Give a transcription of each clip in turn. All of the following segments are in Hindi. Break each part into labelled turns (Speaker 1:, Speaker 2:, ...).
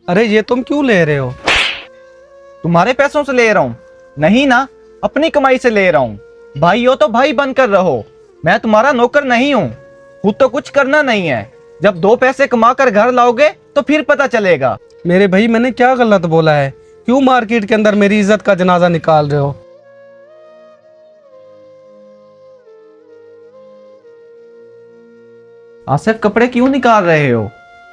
Speaker 1: अरे ये तुम क्यों ले रहे हो?
Speaker 2: तुम्हारे पैसों से ले रहा हूँ? नहीं ना, अपनी कमाई से ले रहा हूँ। भाई हो तो भाई बनकर रहो। मैं तुम्हारा नौकर नहीं हूँ। खुद तो कुछ करना नहीं है। जब दो पैसे कमा कर घर लाओगे तो फिर पता चलेगा।
Speaker 1: मेरे भाई मैंने क्या गलत बोला है? क्यों मार्केट के अंदर मेरी इज्जत का जनाजा निकाल रहे हो?
Speaker 2: आसिफ, कपड़े क्यों निकाल रहे हो?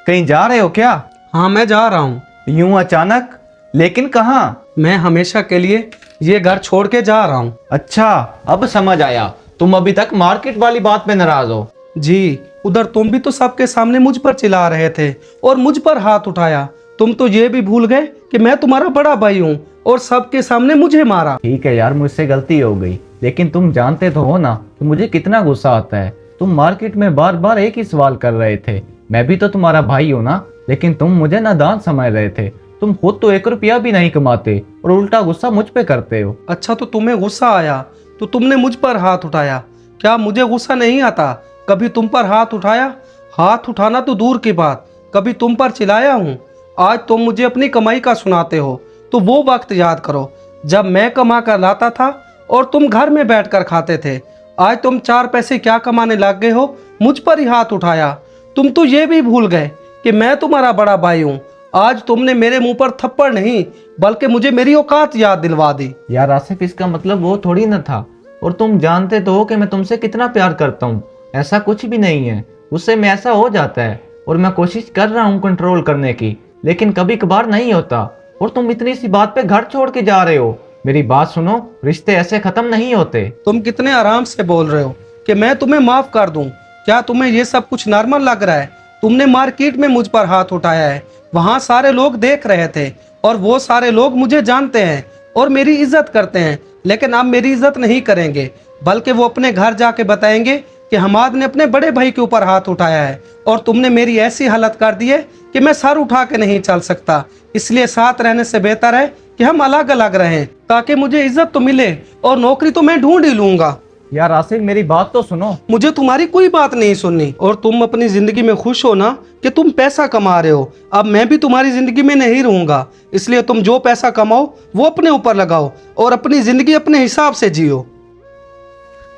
Speaker 2: कहीं जा रहे हो क्या?
Speaker 1: हाँ मैं जा रहा हूँ।
Speaker 2: यूं अचानक? लेकिन कहाँ?
Speaker 1: मैं हमेशा के लिए ये घर छोड़ के जा रहा हूँ।
Speaker 2: अच्छा, अब समझ आया। तुम अभी तक मार्केट वाली बात पे नाराज हो।
Speaker 1: जी, उधर तुम भी तो सबके सामने मुझ पर चिल्ला रहे थे और मुझ पर हाथ उठाया। तुम तो ये भी भूल गए कि मैं तुम्हारा बड़ा भाई हूँ और सबके सामने मुझे मारा।
Speaker 2: ठीक है यार, मुझसे गलती हो गई, लेकिन तुम जानते तो हो ना कि मुझे कितना गुस्सा आता है। तुम मार्केट में बार बार एक ही सवाल कर रहे थे। मैं भी तो तुम्हारा भाई हूँ ना, लेकिन तुम मुझे नादान समझ रहे थे। तुम खुद तो 1 रुपया भी नहीं कमाते और उल्टा गुस्सा मुझ पे करते हो।
Speaker 1: अच्छा, तो तुम्हें गुस्सा आया तो तुमने मुझ पर हाथ उठाया। क्या मुझे गुस्सा नहीं आता? कभी तुम पर हाथ उठाया? हाथ उठाना तो दूर की बात, कभी तुम पर चिल्लाया हूँ? आज तुम मुझे अपनी कमाई का सुनाते हो, तो वो वक्त याद करो जब मैं कमा कर लाता था और तुम घर में बैठकर खाते थे। आज तुम 4 पैसे क्या कमाने लग गए हो, मुझ पर ही हाथ उठाया। तुम तो ये भी भूल गए कि मैं तुम्हारा बड़ा भाई हूँ। आज तुमने मेरे मुंह पर थप्पड़ नहीं बल्कि मुझे मेरी औकात याद दिलवा दी।
Speaker 2: यार आसिफ, इसका मतलब वो थोड़ी ना था। और तुम जानते तो हो कि मैं तुमसे कितना प्यार करता हूँ। ऐसा कुछ भी नहीं है, उससे में ऐसा हो जाता है और मैं कोशिश कर रहा हूँ कंट्रोल करने की, लेकिन कभी कभार नहीं होता। और तुम इतनी सी बात पे घर छोड़ के जा रहे हो। मेरी बात सुनो, रिश्ते ऐसे खत्म नहीं होते।
Speaker 1: तुम कितने आराम से बोल रहे हो कि मैं तुम्हें माफ कर दूं। क्या तुम्हें ये सब कुछ नॉर्मल लग रहा है? तुमने मार्केट में मुझ पर हाथ उठाया है, वहां सारे लोग देख रहे थे और वो सारे लोग मुझे जानते हैं और मेरी इज्जत करते हैं। लेकिन अब मेरी इज्जत नहीं करेंगे, बल्कि वो अपने घर जाके बताएंगे कि हमाद ने अपने बड़े भाई के ऊपर हाथ उठाया है और तुमने मेरी ऐसी हालत कर दी है कि मैं सर उठा के नहीं चल सकता। इसलिए साथ रहने से बेहतर है कि हम अलग अलग रहें, ताकि मुझे इज्जत तो मिले और नौकरी तो मैं ढूंढ ही लूंगा।
Speaker 2: यार आसिफ, मेरी बात तो सुनो।
Speaker 1: मुझे तुम्हारी कोई बात नहीं सुननी। और तुम अपनी जिंदगी में खुश हो ना कि तुम पैसा कमा रहे हो। अब मैं भी तुम्हारी जिंदगी में नहीं रहूंगा, इसलिए तुम जो पैसा कमाओ वो अपने ऊपर लगाओ और अपनी जिंदगी अपने हिसाब से जियो।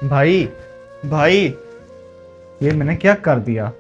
Speaker 2: भाई, भाई, ये मैंने क्या कर दिया?